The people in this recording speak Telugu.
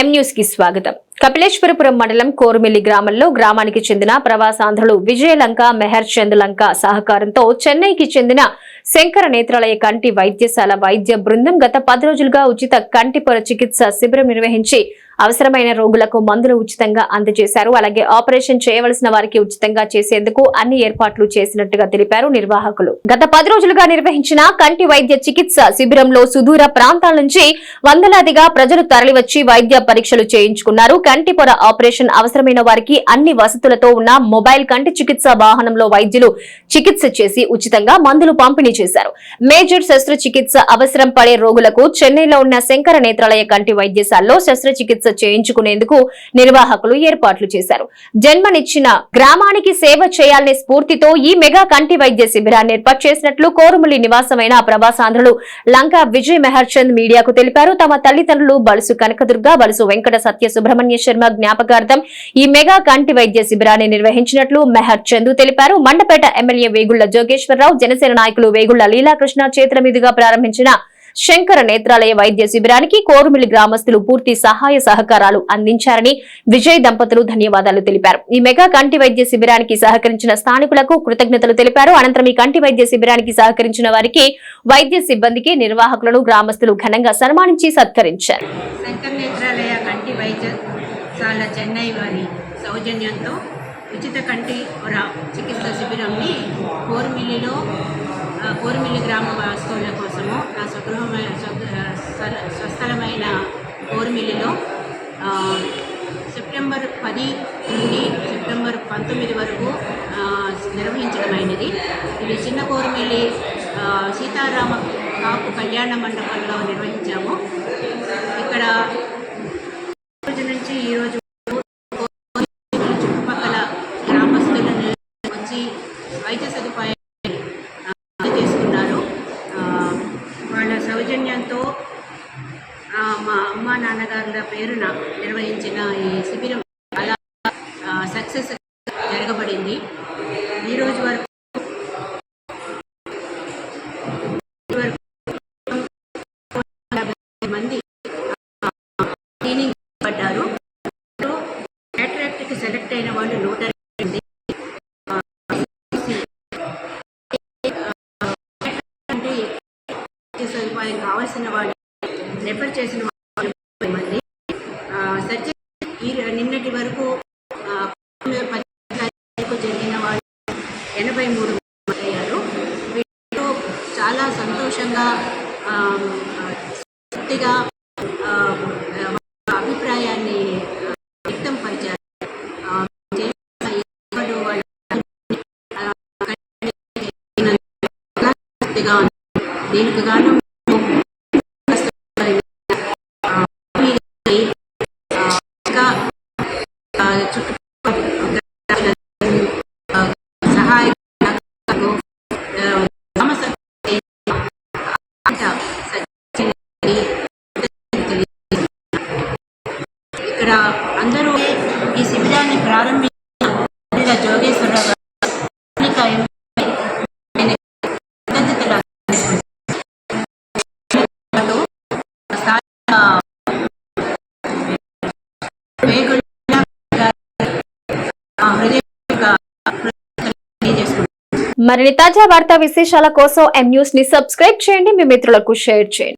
ఎం న్యూస్ కి స్వాగతం. కపిలేశ్వరపురం మండలం కోరుమిల్లి గ్రామంలో గ్రామానికి చెందిన ప్రవాసాంధ్రులు విజయలంక మెహర్ చంద్ లంక సహకారంతో చెన్నైకి చెందిన శంకర నేత్రాలయ కంటి వైద్యశాల వైద్య బృందం గత 10 రోజులుగా ఉచిత కంటి పొర చికిత్స శిబిరం నిర్వహించి అవసరమైన రోగులకు మందులు ఉచితంగా అందజేశారు. అలాగే ఆపరేషన్ చేయవలసిన వారికి ఉచితంగా చేసేందుకు అన్ని ఏర్పాట్లు చేసినట్టుగా తెలిపారు నిర్వాహకులు. గత 10 రోజులుగా నిర్వహించిన కంటి వైద్య చికిత్స శిబిరంలో సుదూర ప్రాంతాల నుంచి వందలాదిగా ప్రజలు తరలివచ్చి వైద్య పరీక్షలు చేయించుకున్నారు. కంటి పొర ఆపరేషన్ అవసరమైన వారికి అన్ని వసతులతో ఉన్న మొబైల్ కంటి చికిత్స వాహనంలో వైద్యులు చికిత్స చేసి ఉచితంగా మందులు పంపిణీ చేశారు. మేజర్ శస్త్రచికిత్స అవసరం పడే రోగులకు చెన్నైలో ఉన్న శంకర నేత్రాలయ కంటి వైద్యశాలలో శస్త్రచికిత్స చేయించుకునేందుకు నిర్వాహకులు ఏర్పాట్లు చేశారు. జన్మనిచ్చిన గ్రామానికి సేవ చేయాలనే స్ఫూర్తితో ఈ మెగా కంటి వైద్య శిబిరాన్ని ఏర్పాటు చేసినట్లు కోరుమల్లి నివాసమైన ప్రవాసాంధ్రులు లంక విజయ్ మెహర్ చంద్ మీడియాకు తెలిపారు. తమ తల్లిదండ్రులు బలుసు కనకదుర్గ, బలుసు వెంకట సత్య సుబ్రహ్మణ్య శర్మ జ్ఞాపకార్థం ఈ మెగా కంటి వైద్య శిబిరాన్ని నిర్వహించినట్లు మెహర్ చంద్ తెలిపారు. మండపేట ఎమ్మెల్యే వేగుళ్ల జోగేశ్వరరావు, జనసేన నాయకులు వేగుళ్ల లీలాకృష్ణ చేతుల మీదుగా ప్రారంభించిన శంకర నేత్రాలయ వైద్య శిబిరానికి కోరుమిల్లి గ్రామస్తులు పూర్తి సహాయ సహకారాలు అందించారని విజయ్ దంపతులు ధన్యవాదాలు తెలిపారు. ఈ మెగా కంటి వైద్య శిబిరానికి సహకరించిన స్థానికులకు కృతజ్ఞతలు తెలిపారు. అనంతరం ఈ కంటి వైద్య శిబిరానికి సహకరించిన వారికి, వైద్య సిబ్బందికి, నిర్వాహకులను గ్రామస్తులు ఘనంగా సన్మానించి సత్కరించారు. శంకర నేత్రాలయ కంటి వైద్యశాల చెన్నై వారి సౌజన్యంతో ఉచిత కంటి పొర చికిత్స శిబిరంని కోరుమిల్లి గ్రామ వాస్తవుల కోసము నా స్వస్థలమైన కోరుమిల్లిలో సెప్టెంబర్ 10 నుండి సెప్టెంబర్ 19 వరకు నిర్వహించడమైనది. ఇది చిన్న కోరుమిల్లి సీతారామ కాపు కళ్యాణ మండపంలో నిర్వహించాము. ఇక్కడ రోజు నుంచి ఈరోజు చుట్టుపక్కల గ్రామస్తులను వచ్చి వైద్య సదుపాయం చేసుకున్నారు. వాళ్ళ సౌజన్యంతో మా అమ్మ నాన్నగారుల పేరున నిర్వహించిన ఈ శిబిరం చాలా సక్సెస్ జరగబడింది. ఈరోజు వరకు మంది ట్రైనింగ్ పడ్డారు. క్యాటరాక్ట్కి సెలెక్ట్ అయిన వాళ్ళు 102 సదుపాయం కావాల్సిన వాళ్ళు రెఫర్ చేసిన వాళ్ళు 30 మంది. సర్జరీ నిన్నటి వరకు 10 జరిగిన వాళ్ళు 83 మంది అయ్యారు. వీటిలో చాలా సంతోషంగా పూర్తిగా అభిప్రాయాన్ని వ్యక్తం పరిచారు. దీనికి గాను సహాయ ఇక్కడ అందరూ ఈ శిబిరాన్ని ప్రారంభించిన జోగేశ్వరరావు మరిన్ని తాజా వార్తా విశేషాల కోసం ఎం న్యూస్ ని సబ్స్క్రైబ్ చేయండి, మీ మిత్రులకు షేర్ చేయండి.